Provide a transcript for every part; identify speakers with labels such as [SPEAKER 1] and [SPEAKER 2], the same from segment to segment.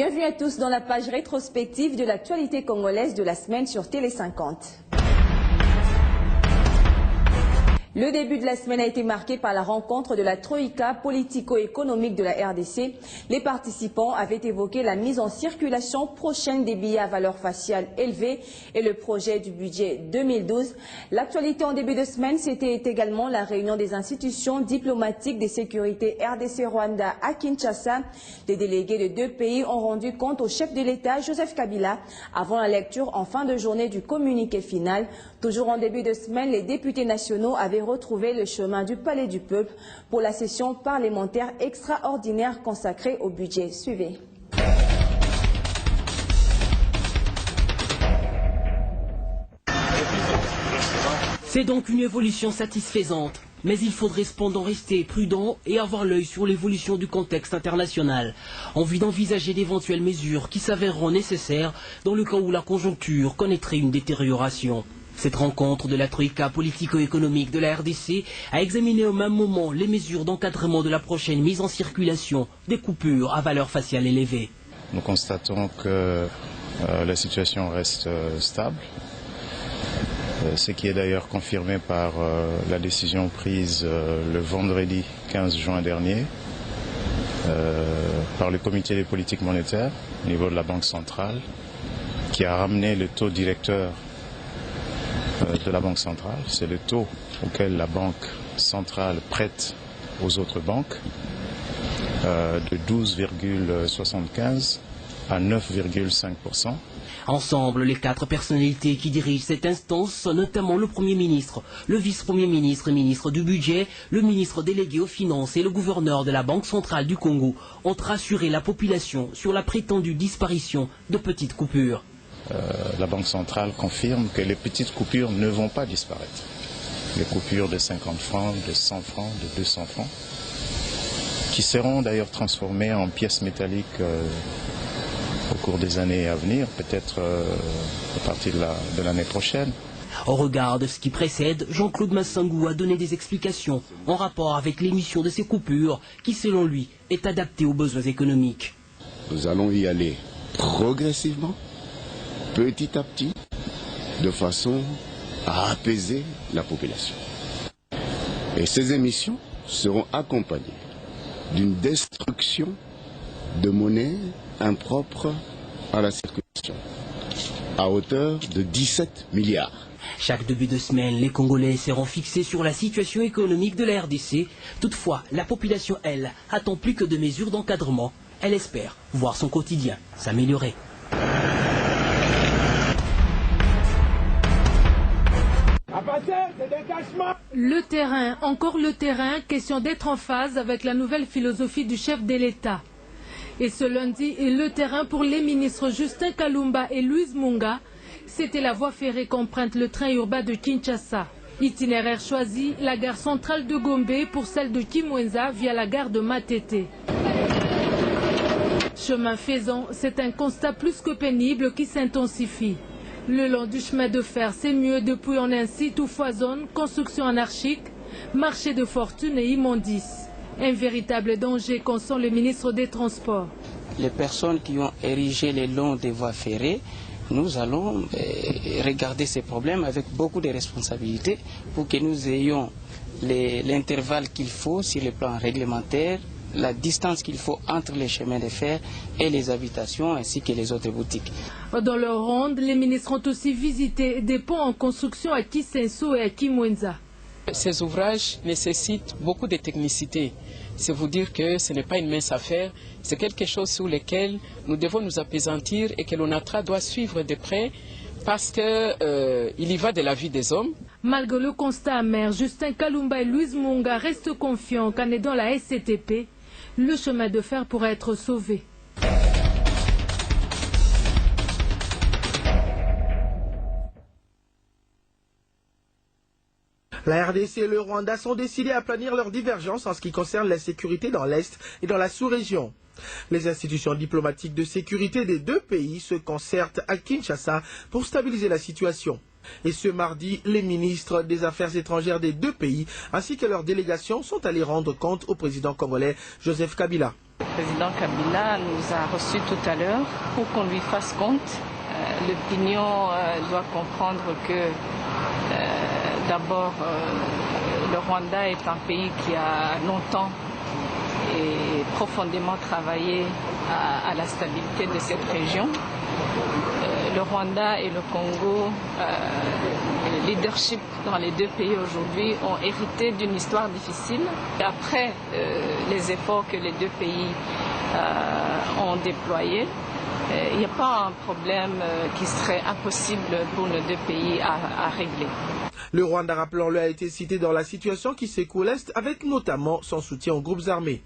[SPEAKER 1] Bienvenue à tous dans la page rétrospective de l'actualité congolaise de la semaine sur Télé 50. Le début de la semaine a été marqué par la rencontre de la Troïka politico-économique de la RDC. Les participants avaient évoqué la mise en circulation prochaine des billets à valeur faciale élevée et le projet du budget 2012. L'actualité en début de semaine, c'était également la réunion des institutions diplomatiques des sécurités RDC-Rwanda à Kinshasa. Les délégués de deux pays ont rendu compte au chef de l'État, Joseph Kabila, avant la lecture en fin de journée du communiqué final. Toujours en début de semaine, les députés nationaux avaient retrouvé le chemin du Palais du Peuple pour la session parlementaire extraordinaire consacrée au budget. Suivez.
[SPEAKER 2] C'est donc une évolution satisfaisante, mais il faudrait cependant rester prudent et avoir l'œil sur l'évolution du contexte international, en vue d'envisager d'éventuelles mesures qui s'avéreront nécessaires dans le cas où la conjoncture connaîtrait une détérioration. Cette rencontre de la Troïka politico-économique de la RDC a examiné au même moment les mesures d'encadrement de la prochaine mise en circulation des coupures à valeur faciale élevée.
[SPEAKER 3] Nous constatons que la situation reste stable, ce qui est d'ailleurs confirmé par la décision prise le vendredi 15 juin dernier par le comité des politiques monétaires au niveau de la Banque centrale, qui a ramené le taux directeur de la Banque centrale. C'est le taux auquel la Banque centrale prête aux autres banques, de 12,75 à 9,5%.
[SPEAKER 2] Ensemble, les quatre personnalités qui dirigent cette instance sont notamment le Premier ministre, le vice-premier ministre et ministre du Budget, le ministre délégué aux Finances et le gouverneur de la Banque centrale du Congo ont rassuré la population sur la prétendue disparition de petites coupures.
[SPEAKER 3] La Banque centrale confirme que les petites coupures ne vont pas disparaître. Les coupures de 50 francs, de 100 francs, de 200 francs, qui seront d'ailleurs transformées en pièces métalliques au cours des années à venir, peut-être à partir de l'année prochaine.
[SPEAKER 2] Au regard de ce qui précède, Jean-Claude Massangou a donné des explications en rapport avec l'émission de ces coupures qui, selon lui, est adaptée aux besoins économiques.
[SPEAKER 4] Nous allons y aller progressivement, petit à petit, de façon à apaiser la population. Et ces émissions seront accompagnées d'une destruction de monnaie impropre à la circulation, à hauteur de 17 milliards.
[SPEAKER 2] Chaque début de semaine, les Congolais seront fixés sur la situation économique de la RDC. Toutefois, la population, elle, attend plus que de mesures d'encadrement. Elle espère voir son quotidien s'améliorer.
[SPEAKER 5] Le terrain, encore le terrain, question d'être en phase avec la nouvelle philosophie du chef de l'État. Et ce lundi, le terrain pour les ministres Justin Kalumba et Louise Munga, c'était la voie ferrée qu'emprunte le train urbain de Kinshasa. Itinéraire choisi, la gare centrale de Gombe pour celle de Kimwenza via la gare de Matete. Chemin faisant, c'est un constat plus que pénible qui s'intensifie. Le long du chemin de fer, c'est mieux depuis on incite tout foisonne, construction anarchique, marché de fortune et immondices. Un véritable danger consent le ministre des Transports.
[SPEAKER 6] Les personnes qui ont érigé les longs des voies ferrées, nous allons regarder ces problèmes avec beaucoup de responsabilités pour que nous ayons l'intervalle qu'il faut sur le plan réglementaire, la distance qu'il faut entre les chemins de fer et les habitations ainsi que les autres boutiques.
[SPEAKER 5] Dans leur ronde, les ministres ont aussi visité des ponts en construction à Kisenso et à Kimwenza.
[SPEAKER 7] Ces ouvrages nécessitent beaucoup de technicité. C'est vous dire que ce n'est pas une mince affaire, c'est quelque chose sur lequel nous devons nous appesantir et que l'ONATRA doit suivre de près parce qu'il y va de la vie des hommes.
[SPEAKER 5] Malgré le constat amer, Justin Kalumba et Louise Munga restent confiants qu'en aidant la SCTP, le chemin de fer pourrait être sauvé.
[SPEAKER 8] La RDC et le Rwanda sont décidés à aplanir leurs divergences en ce qui concerne la sécurité dans l'Est et dans la sous-région. Les institutions diplomatiques de sécurité des deux pays se concertent à Kinshasa pour stabiliser la situation. Et ce mardi, les ministres des Affaires étrangères des deux pays ainsi que leurs délégations sont allés rendre compte au président congolais Joseph Kabila.
[SPEAKER 9] Le président Kabila nous a reçus tout à l'heure pour qu'on lui fasse compte. L'opinion doit comprendre que d'abord le Rwanda est un pays qui a longtemps et profondément travaillé à la stabilité de cette région. Le Rwanda et le Congo, le leadership dans les deux pays aujourd'hui ont hérité d'une histoire difficile. Après les efforts que les deux pays ont déployés, il n'y a pas un problème qui serait impossible pour nos deux pays à régler.
[SPEAKER 8] Le Rwanda, rappelons-le, a été cité dans la situation qui secoue l'Est avec notamment son soutien aux groupes armés.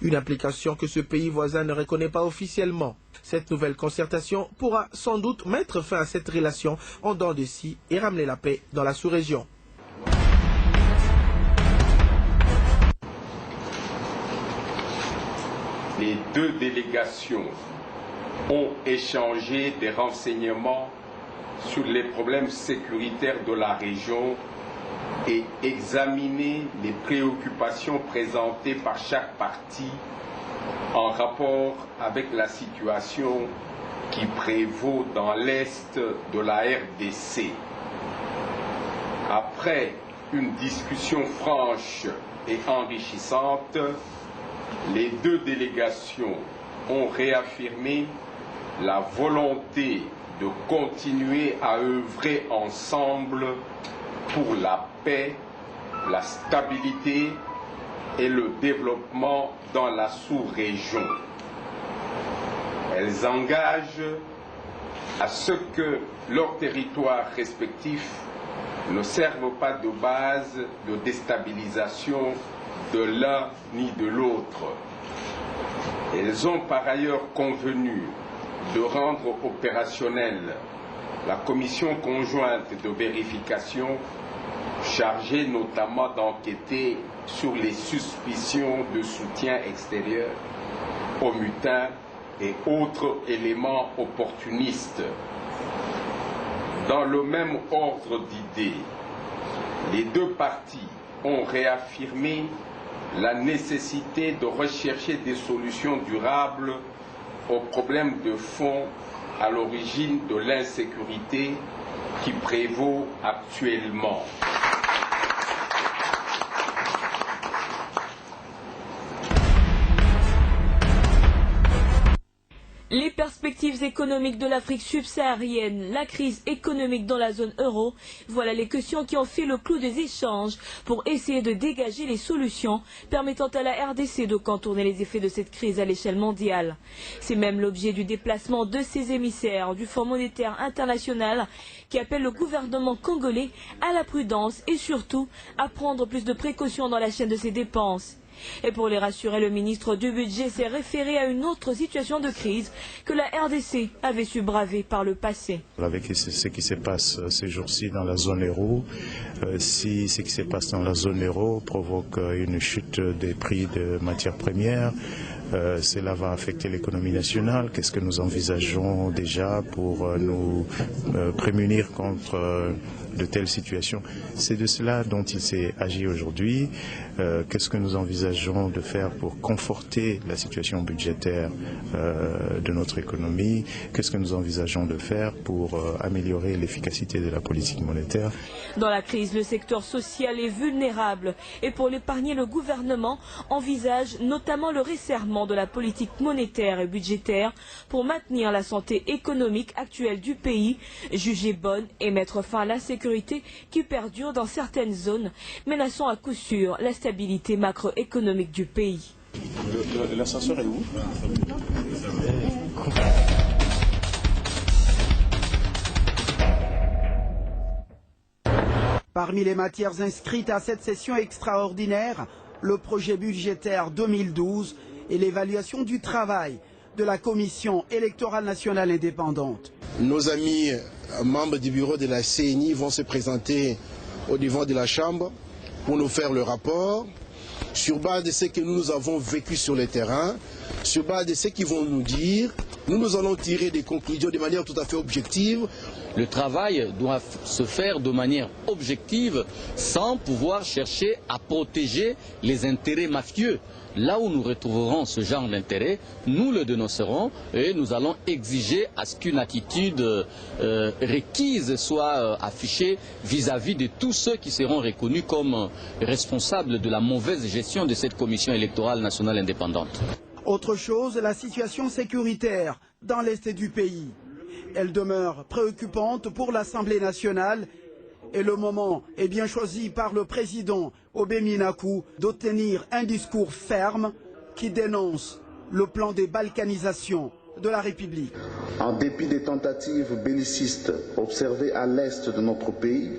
[SPEAKER 8] Une implication que ce pays voisin ne reconnaît pas officiellement. Cette nouvelle concertation pourra sans doute mettre fin à cette relation en dents de scie et ramener la paix dans la sous-région.
[SPEAKER 10] Les deux délégations ont échangé des renseignements sur les problèmes sécuritaires de la région et examiné les préoccupations présentées par chaque partie en rapport avec la situation qui prévaut dans l'Est de la RDC. Après une discussion franche et enrichissante, les deux délégations ont réaffirmé la volonté de continuer à œuvrer ensemble pour la paix, la stabilité et le développement dans la sous-région. Elles engagent à ce que leurs territoires respectifs ne servent pas de base de déstabilisation de l'un ni de l'autre. Elles ont par ailleurs convenu de rendre opérationnelle la commission conjointe de vérification chargée notamment d'enquêter sur les suspicions de soutien extérieur aux mutins et autres éléments opportunistes. Dans le même ordre d'idées, les deux parties ont réaffirmé la nécessité de rechercher des solutions durables aux problèmes de fond à l'origine de l'insécurité qui prévaut actuellement.
[SPEAKER 11] Les perspectives économiques de l'Afrique subsaharienne, la crise économique dans la zone euro, voilà les questions qui ont fait le clou des échanges pour essayer de dégager les solutions permettant à la RDC de contourner les effets de cette crise à l'échelle mondiale. C'est même l'objet du déplacement de ces émissaires du Fonds monétaire international qui appelle le gouvernement congolais à la prudence et surtout à prendre plus de précautions dans la chaîne de ses dépenses. Et pour les rassurer, le ministre du Budget s'est référé à une autre situation de crise que la RDC avait su braver par le passé.
[SPEAKER 3] Avec ce qui se passe ces jours-ci dans la zone euro, si ce qui se passe dans la zone euro provoque une chute des prix de matières premières, cela va affecter l'économie nationale. Qu'est-ce que nous envisageons déjà pour nous prémunir contre de telles situations? C'est de cela dont il s'est agi aujourd'hui. Qu'est-ce que nous envisageons de faire pour conforter la situation budgétaire de notre économie? Qu'est-ce que nous envisageons de faire pour améliorer l'efficacité de la politique monétaire?
[SPEAKER 11] Dans la crise, le secteur social est vulnérable et pour l'épargner, le gouvernement envisage notamment le resserrement de la politique monétaire et budgétaire pour maintenir la santé économique actuelle du pays, jugée bonne et mettre fin à l'insécurité qui perdure dans certaines zones, menaçant à coup sûr la stabilité macroéconomique du pays.
[SPEAKER 3] L'ascenseur est où?
[SPEAKER 12] Parmi les matières inscrites à cette session extraordinaire, le projet budgétaire 2012 et l'évaluation du travail de la Commission électorale nationale indépendante.
[SPEAKER 13] Nos amis membres du bureau de la CENI vont se présenter au devant de la Chambre pour nous faire le rapport sur base de ce que nous avons vécu sur le terrain, sur base de ce qu'ils vont nous dire, Nous allons tirer des conclusions de manière tout à fait objective.
[SPEAKER 14] Le travail doit se faire de manière objective sans pouvoir chercher à protéger les intérêts mafieux. Là où nous retrouverons ce genre d'intérêt, nous le dénoncerons et nous allons exiger à ce qu'une attitude requise soit affichée vis-à-vis de tous ceux qui seront reconnus comme responsables de la mauvaise gestion de cette commission électorale nationale indépendante.
[SPEAKER 12] Autre chose, la situation sécuritaire dans l'est du pays. Elle demeure préoccupante pour l'Assemblée nationale et le moment est bien choisi par le président Obé Minakou de tenir un discours ferme qui dénonce le plan de balkanisation de la République.
[SPEAKER 15] En dépit des tentatives bellicistes observées à l'est de notre pays,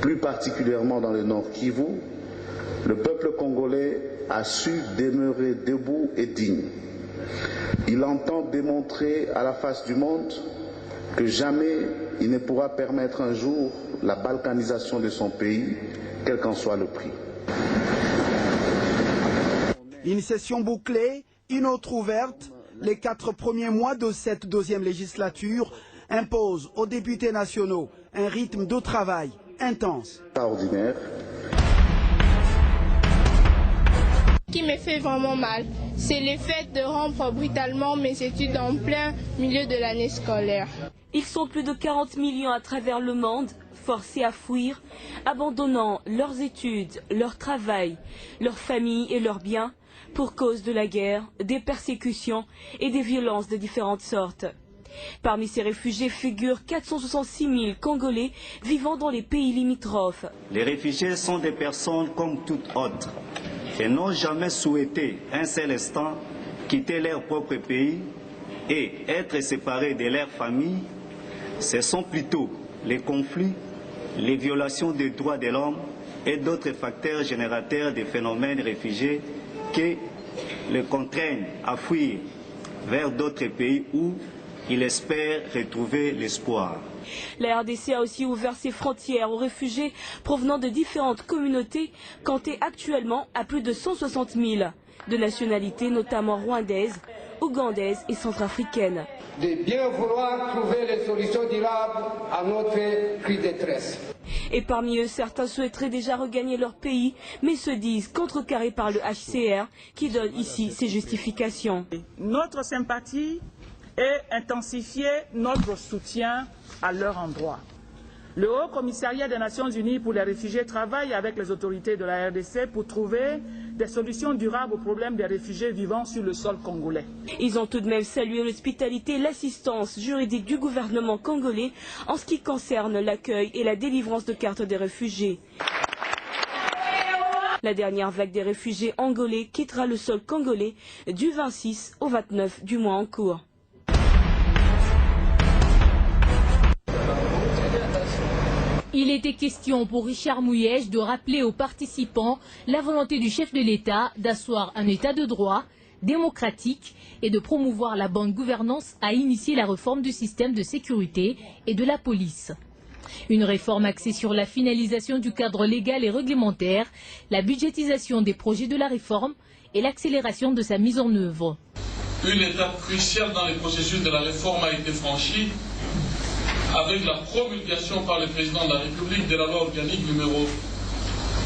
[SPEAKER 15] plus particulièrement dans le nord Kivu, le peuple congolais a su demeurer debout et digne. Il entend démontrer à la face du monde que jamais il ne pourra permettre un jour la balkanisation de son pays, quel qu'en soit le prix.
[SPEAKER 12] Une session bouclée, une autre ouverte. Les 4 premiers mois de cette 2e législature imposent aux députés nationaux un rythme de travail intense.
[SPEAKER 15] Extraordinaire.
[SPEAKER 16] Ce qui me fait vraiment mal, c'est le fait de rompre brutalement mes études en plein milieu de l'année scolaire.
[SPEAKER 11] Ils sont plus de 40 millions à travers le monde, forcés à fuir, abandonnant leurs études, leur travail, leur famille et leurs biens pour cause de la guerre, des persécutions et des violences de différentes sortes. Parmi ces réfugiés figurent 466 000 Congolais vivant dans les pays limitrophes.
[SPEAKER 17] Les réfugiés sont des personnes comme toutes autres et n'ont jamais souhaité un seul instant quitter leur propre pays et être séparés de leur famille. Ce sont plutôt les conflits, les violations des droits de l'homme et d'autres facteurs générateurs des phénomènes réfugiés qui les contraignent à fuir vers d'autres pays où ils espèrent retrouver l'espoir.
[SPEAKER 11] La RDC a aussi ouvert ses frontières aux réfugiés provenant de différentes communautés, comptées actuellement à plus de 160 000, de nationalités notamment rwandaises, ougandaises et centrafricaines.
[SPEAKER 18] De bien vouloir trouver les solutions durables à notre crise de détresse.
[SPEAKER 11] Et parmi eux, certains souhaiteraient déjà regagner leur pays, mais se disent contrecarrés par le HCR, qui donne ici ses justifications.
[SPEAKER 19] Notre sympathie et intensifier notre soutien à leur endroit. Le Haut Commissariat des Nations Unies pour les réfugiés travaille avec les autorités de la RDC pour trouver des solutions durables aux problèmes des réfugiés vivant sur le sol congolais.
[SPEAKER 11] Ils ont tout de même salué l'hospitalité et l'assistance juridique du gouvernement congolais en ce qui concerne l'accueil et la délivrance de cartes des réfugiés. La dernière vague des réfugiés angolais quittera le sol congolais du 26 au 29 du mois en cours.
[SPEAKER 5] Il était question pour Richard Mouyège de rappeler aux participants la volonté du chef de l'État d'asseoir un État de droit démocratique et de promouvoir la bonne gouvernance à initier la réforme du système de sécurité et de la police. Une réforme axée sur la finalisation du cadre légal et réglementaire, la budgétisation des projets de la réforme et l'accélération de sa mise en œuvre.
[SPEAKER 20] Une étape cruciale dans le processus de la réforme a été franchie avec la promulgation par le président de la République de la loi organique numéro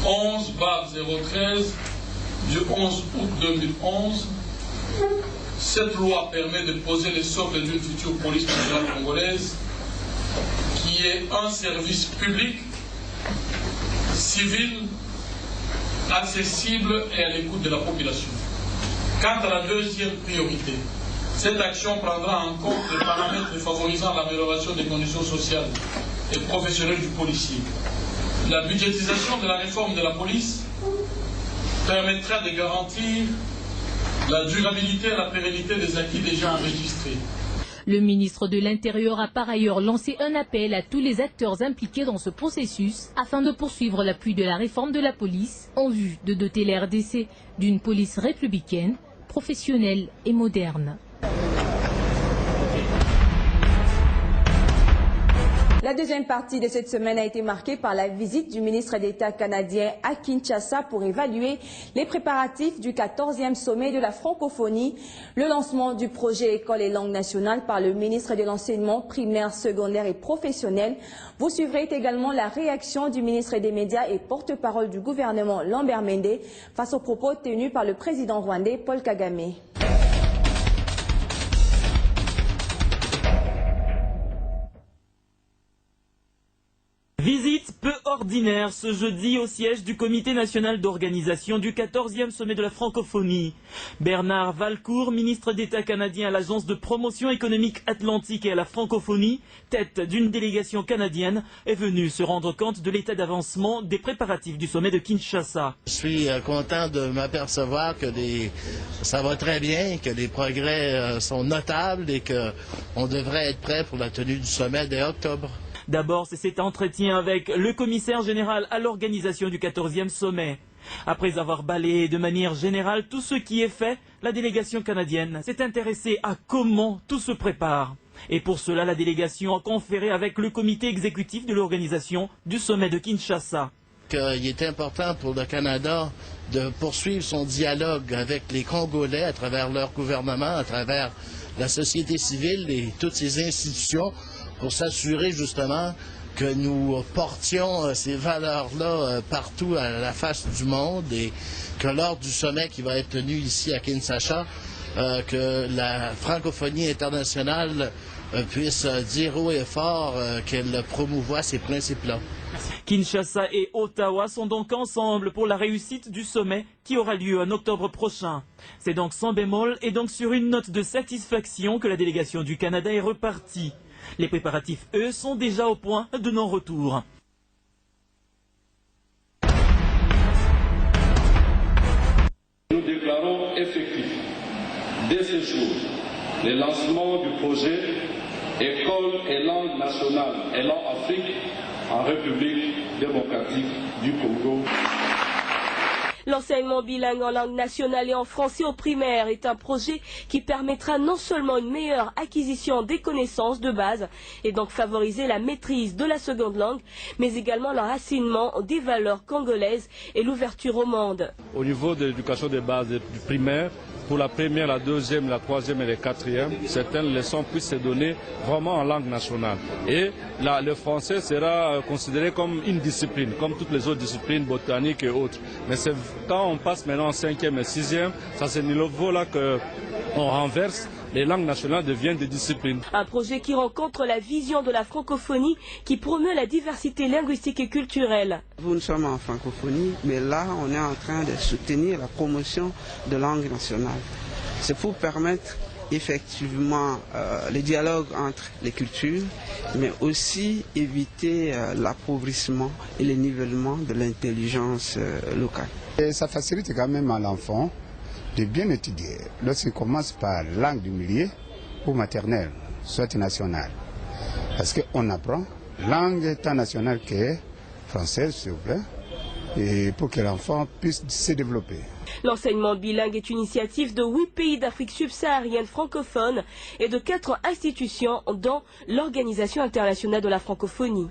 [SPEAKER 20] 11/013 du 11 août 2011. Cette loi permet de poser le socle d'une future police nationale congolaise qui est un service public, civil, accessible et à l'écoute de la population. Quant à la deuxième priorité, cette action prendra en compte les paramètres favorisant l'amélioration des conditions sociales et professionnelles du policier. La budgétisation de la réforme de la police permettra de garantir la durabilité et la pérennité des acquis déjà enregistrés.
[SPEAKER 5] Le ministre de l'Intérieur a par ailleurs lancé un appel à tous les acteurs impliqués dans ce processus afin de poursuivre l'appui de la réforme de la police en vue de doter la RDC d'une police républicaine, professionnelle et moderne.
[SPEAKER 1] La deuxième partie de cette semaine a été marquée par la visite du ministre d'État canadien à Kinshasa pour évaluer les préparatifs du 14e sommet de la francophonie, le lancement du projet École et langue nationale par le ministre de l'Enseignement primaire, secondaire et professionnel. Vous suivrez également la réaction du ministre des Médias et porte-parole du gouvernement Lambert Mende face aux propos tenus par le président rwandais Paul Kagame.
[SPEAKER 21] Visite peu ordinaire ce jeudi au siège du Comité national d'organisation du 14e sommet de la francophonie. Bernard Valcourt, ministre d'État canadien à l'Agence de promotion économique atlantique et à la francophonie, tête d'une délégation canadienne, est venu se rendre compte de l'état d'avancement des préparatifs du sommet de Kinshasa.
[SPEAKER 22] Je suis content de m'apercevoir que ça va très bien, que les progrès sont notables et qu'on devrait être prêt pour la tenue du sommet dès octobre.
[SPEAKER 21] D'abord, c'est cet entretien avec le commissaire général à l'organisation du 14e sommet. Après avoir balayé de manière générale tout ce qui est fait, la délégation canadienne s'est intéressée à comment tout se prépare. Et pour cela, la délégation a conféré avec le comité exécutif de l'organisation du sommet de Kinshasa.
[SPEAKER 22] Il est important pour le Canada de poursuivre son dialogue avec les Congolais à travers leur gouvernement, à travers la société civile et toutes ces institutions, pour s'assurer justement que nous portions ces valeurs-là partout à la face du monde et que lors du sommet qui va être tenu ici à Kinshasa, que la francophonie internationale puisse dire haut et fort qu'elle promouvoit ces principes-là.
[SPEAKER 21] Kinshasa et Ottawa sont donc ensemble pour la réussite du sommet qui aura lieu en octobre prochain. C'est donc sans bémol et donc sur une note de satisfaction que la délégation du Canada est repartie. Les préparatifs, eux, sont déjà au point de non-retour.
[SPEAKER 23] Nous déclarons effectif dès ce jour le lancement du projet École et langue nationale et langue Afrique en République démocratique du Congo.
[SPEAKER 11] L'enseignement bilingue en langue nationale et en français au primaire est un projet qui permettra non seulement une meilleure acquisition des connaissances de base et donc favoriser la maîtrise de la seconde langue, mais également l'enracinement des valeurs congolaises et l'ouverture au monde.
[SPEAKER 23] Au niveau de l'éducation de base du primaire, pour la première, la deuxième, la troisième et la quatrième, certaines leçons puissent se donner vraiment en langue nationale. Et là, le français sera considéré comme une discipline, comme toutes les autres disciplines botaniques et autres. Mais quand on passe maintenant en cinquième et sixième, c'est à ce niveau-là qu'on renverse. Les langues nationales deviennent des disciplines.
[SPEAKER 11] Un projet qui rencontre la vision de la francophonie qui promeut la diversité linguistique et culturelle.
[SPEAKER 24] Nous sommes en francophonie, mais là on est en train de soutenir la promotion de langue nationale. C'est pour permettre effectivement le dialogue entre les cultures, mais aussi éviter l'appauvrissement et le nivellement de l'intelligence locale.
[SPEAKER 25] Et ça facilite quand même à l'enfant de bien étudier lorsqu'il commence par langue du milieu ou maternelle, soit nationale. Parce qu'on apprend langue tant nationale que française, s'il vous plaît, et pour que l'enfant puisse se développer.
[SPEAKER 11] L'enseignement bilingue est une initiative de 8 pays d'Afrique subsaharienne francophone et de 4 institutions dont l'Organisation internationale de la francophonie.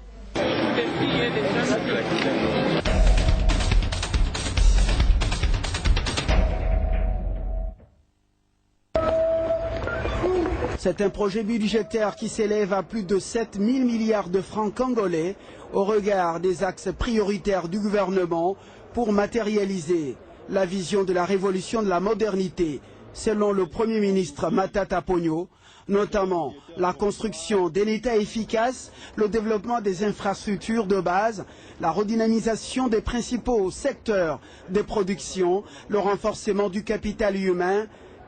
[SPEAKER 12] C'est un projet budgétaire qui s'élève à plus de 7 000 milliards de francs congolais au regard des axes prioritaires du gouvernement pour matérialiser la vision de la révolution de la modernité, selon le Premier ministre Matata Ponyo, notamment la construction d'un État efficace, le développement des infrastructures de base, la redynamisation des principaux secteurs de production, le renforcement du capital humain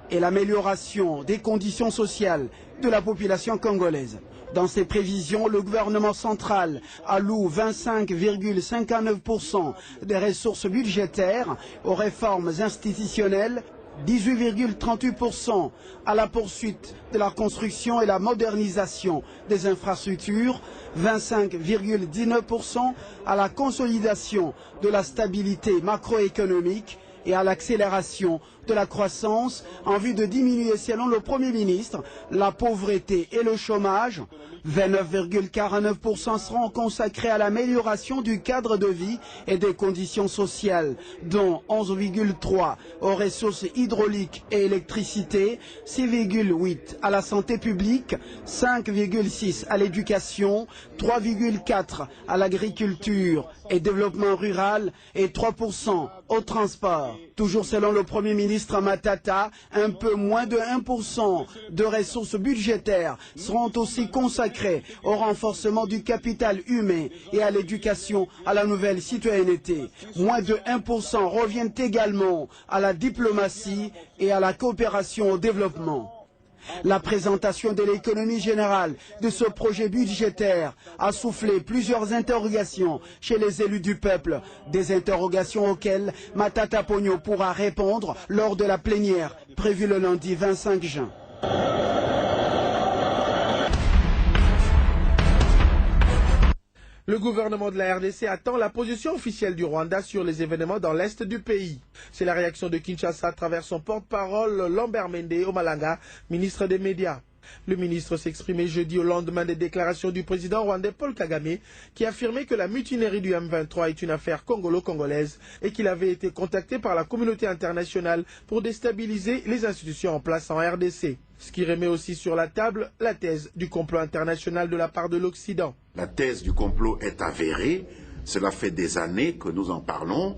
[SPEAKER 12] et l'amélioration des conditions sociales de la population congolaise. Dans ses prévisions, le gouvernement central alloue 25,59% des ressources budgétaires aux réformes institutionnelles, 18,38% à la poursuite de la construction et la modernisation des infrastructures, 25,19% à la consolidation de la stabilité macroéconomique et à l'accélération de la croissance en vue de diminuer, selon le Premier ministre, la pauvreté et le chômage. 29,49% seront consacrés à l'amélioration du cadre de vie et des conditions sociales, dont 11,3% aux ressources hydrauliques et électricité, 6,8% à la santé publique, 5,6% à l'éducation, 3,4% à l'agriculture et développement rural et 3% au transport. Toujours selon le Premier ministre Matata, un peu moins de 1% de ressources budgétaires seront aussi consacrées au renforcement du capital humain et à l'éducation à la nouvelle citoyenneté. Moins de 1% reviennent également à la diplomatie et à la coopération au développement. La présentation de l'économie générale de ce projet budgétaire a soufflé plusieurs interrogations chez les élus du peuple, des interrogations auxquelles Matata Ponyo pourra répondre lors de la plénière prévue le lundi 25 juin.
[SPEAKER 8] Le gouvernement de la RDC attend la position officielle du Rwanda sur les événements dans l'est du pays. C'est la réaction de Kinshasa à travers son porte-parole Lambert Mende Omalanga, ministre des Médias. Le ministre s'exprimait jeudi au lendemain des déclarations du président rwandais Paul Kagame qui affirmait que la mutinerie du M23 est une affaire congolo-congolaise et qu'il avait été contacté par la communauté internationale pour déstabiliser les institutions en place en RDC. Ce qui remet aussi sur la table la thèse du complot international de la part de l'Occident.
[SPEAKER 2] La thèse du complot est avérée, cela fait des années que nous en parlons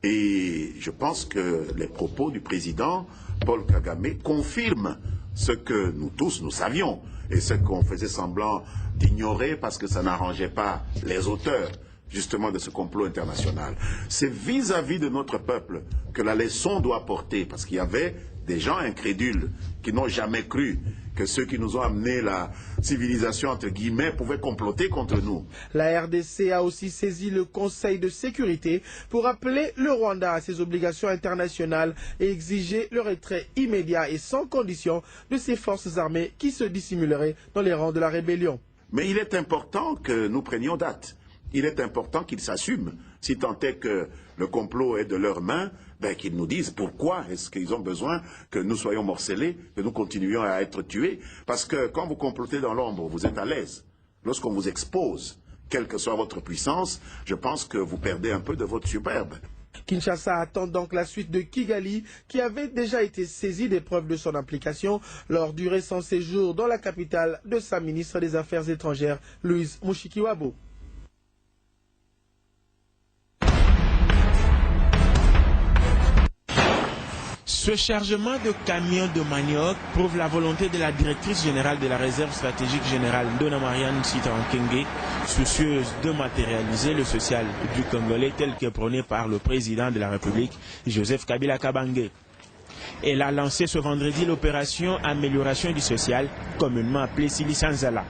[SPEAKER 2] et je pense que les propos du président Paul Kagame confirment ce que nous tous nous savions et ce qu'on faisait semblant d'ignorer parce que ça n'arrangeait pas les auteurs justement de ce complot international. C'est vis-à-vis de notre peuple que la leçon doit porter parce qu'il y avait des gens incrédules qui n'ont jamais cru que ceux qui nous ont amené la civilisation, entre guillemets, pouvaient comploter contre nous.
[SPEAKER 8] La RDC a aussi saisi le Conseil de sécurité pour appeler le Rwanda à ses obligations internationales et exiger le retrait immédiat et sans condition de ses forces armées qui se dissimuleraient dans les rangs de la rébellion.
[SPEAKER 2] Mais il est important que nous prenions date. Il est important qu'ils s'assument. Si tant est que le complot est de leurs mains, qu'ils nous disent pourquoi est-ce qu'ils ont besoin que nous soyons morcelés, que nous continuions à être tués. Parce que quand vous complotez dans l'ombre, vous êtes à l'aise. Lorsqu'on vous expose, quelle que soit votre puissance, je pense que vous perdez un peu de votre superbe.
[SPEAKER 8] Kinshasa attend donc la suite de Kigali, qui avait déjà été saisi des preuves de son implication lors du récent séjour dans la capitale de sa ministre des Affaires étrangères, Louise Mushikiwabo.
[SPEAKER 4] Ce chargement de camions de manioc prouve la volonté de la directrice générale de la réserve stratégique générale, Ndona Marianne Sitawankenge, soucieuse de matérialiser le social du Congolais tel que prôné par le président de la République, Joseph Kabila Kabange. Elle a lancé ce vendredi l'opération Amélioration du social, communément appelée Sili Sanzala.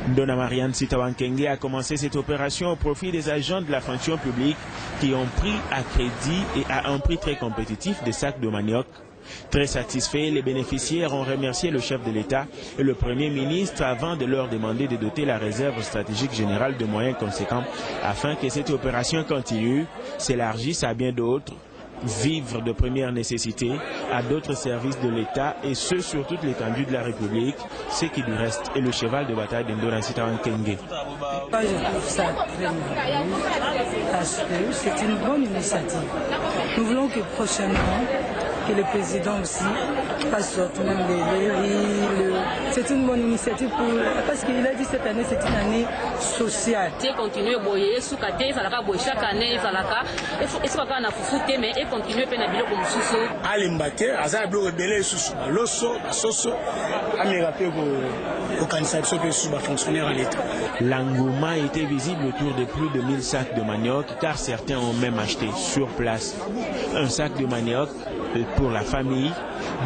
[SPEAKER 4] Ndona Marianne Sitawankenge a commencé cette opération au profit des agents de la fonction publique qui ont pris à crédit et à un prix très compétitif des sacs de manioc. Très satisfaits, les bénéficiaires ont remercié le chef de l'État et le Premier ministre avant de leur demander de doter la réserve stratégique générale de moyens conséquents afin que cette opération continue, s'élargisse à bien d'autres, vivre de première nécessité à d'autres services de l'État et ce sur toute l'étendue de la République, ce qui du reste est le cheval de bataille d'Ndona Sitawankenge.
[SPEAKER 6] Je trouve ça très mauvais parce que c'est une bonne initiative. Nous voulons que prochainement, que le président aussi fasse sortir même les riz. C'est une bonne initiative parce qu'il a dit cette année c'est une année sociale.
[SPEAKER 7] Continuer à boyer, chaque année, mais et continuer à faire comme ça.
[SPEAKER 9] Alimbate, azar bloc rebelle sous loso, soso, amirape organisation que sous fonctionnaire à l'État.
[SPEAKER 4] L'engouement était visible autour de plus de 1000 sacs de manioc car certains ont même acheté sur place un sac de manioc pour la famille,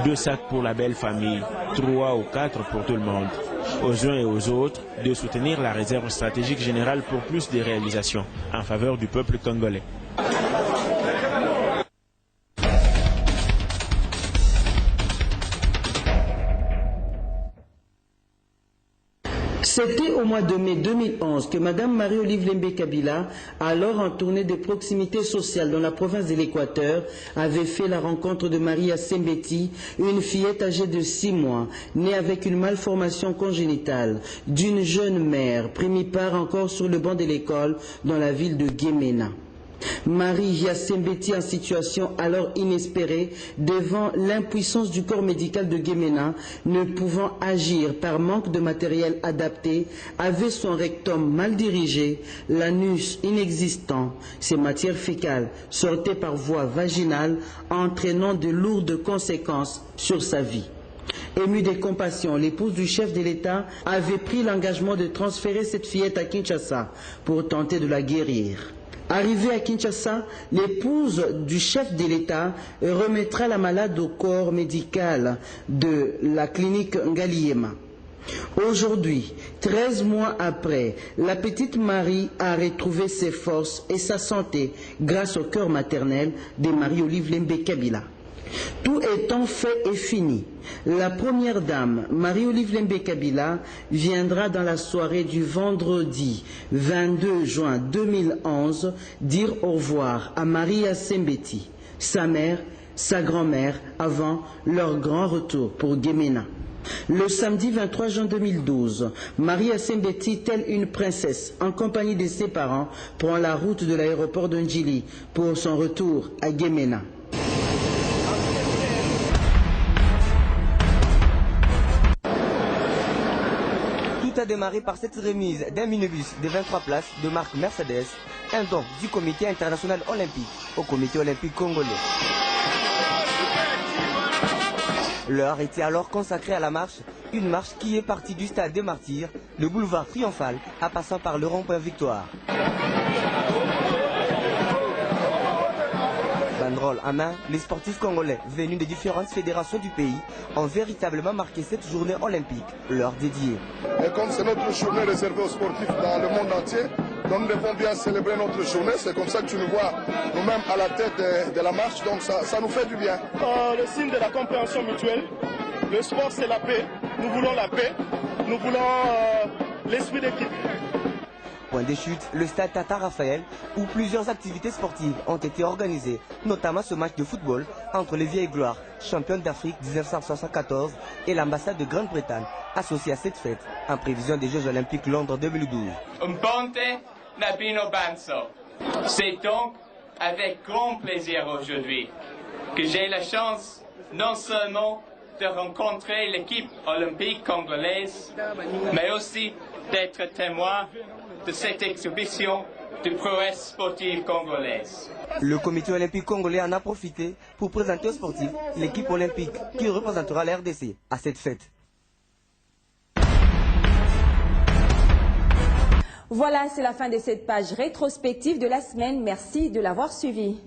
[SPEAKER 4] 2 sacs pour la belle famille, 3 ou 4 pour tout le monde. Aux uns et aux autres de soutenir la réserve stratégique générale pour plus de réalisations en faveur du peuple congolais.
[SPEAKER 3] C'était au mois de mai 2011 que Mme Marie-Olive Lembe Kabila, alors en tournée de proximité sociale dans la province de l'Équateur, avait fait la rencontre de Maria Sembeti, une fillette âgée de 6 mois, née avec une malformation congénitale, d'une jeune mère, primipare encore sur le banc de l'école dans la ville de Guémena. Marie Sembeti en situation alors inespérée devant l'impuissance du corps médical de Guémena, ne pouvant agir par manque de matériel adapté, avait son rectum mal dirigé, l'anus inexistant, ses matières fécales sortaient par voie vaginale, entraînant de lourdes conséquences sur sa vie. Émue de compassion, l'épouse du chef de l'État avait pris l'engagement de transférer cette fillette à Kinshasa pour tenter de la guérir. Arrivée à Kinshasa, l'épouse du chef de l'État remettra la malade au corps médical de la clinique Ngaliema. Aujourd'hui, 13 mois après, la petite Marie a retrouvé ses forces et sa santé grâce au cœur maternel de Marie-Olive Lembe Kabila. Tout étant fait et fini, la première dame, Marie-Olive Lembe Kabila, viendra dans la soirée du vendredi 22 juin 2011 dire au revoir à Maria Sembeti, sa mère, sa grand-mère, avant leur grand retour pour Guémena. Le samedi 23 juin 2012, Maria Sembeti, telle une princesse, en compagnie de ses parents, prend la route de l'aéroport de Njili pour son retour à Guémena.
[SPEAKER 10] Tout a démarré par cette remise d'un minibus de 23 places de marque Mercedes, un don du Comité international olympique au Comité olympique congolais. L'heure était alors consacrée à la marche, une marche qui est partie du stade des Martyrs, le boulevard Triomphal, en passant par le rond-point Victoire. Banderole en main, les sportifs congolais venus des différentes fédérations du pays ont véritablement marqué cette journée olympique, leur dédiée.
[SPEAKER 13] Et comme c'est notre journée réservée aux sportifs dans le monde entier, donc nous devons bien célébrer notre journée. C'est comme ça que tu nous vois nous-mêmes à la tête de la marche, donc ça nous fait du bien.
[SPEAKER 14] Le signe de la compréhension mutuelle, le sport c'est la paix, nous voulons la paix, nous voulons l'esprit d'équipe.
[SPEAKER 10] Point de chute, le stade Tata Raphaël, où plusieurs activités sportives ont été organisées, notamment ce match de football entre les Vieilles Gloires, championnes d'Afrique 1974, et l'ambassade de Grande-Bretagne, associée à cette fête, en prévision des Jeux Olympiques Londres 2012.
[SPEAKER 15] C'est donc avec grand plaisir aujourd'hui que j'ai la chance non seulement de rencontrer l'équipe olympique congolaise, mais aussi d'être témoin de cette exhibition de prouesse sportive congolaise.
[SPEAKER 10] Le comité olympique congolais en a profité pour présenter aux sportifs l'équipe olympique qui représentera la RDC à cette fête.
[SPEAKER 1] Voilà, c'est la fin de cette page rétrospective de la semaine. Merci de l'avoir suivi.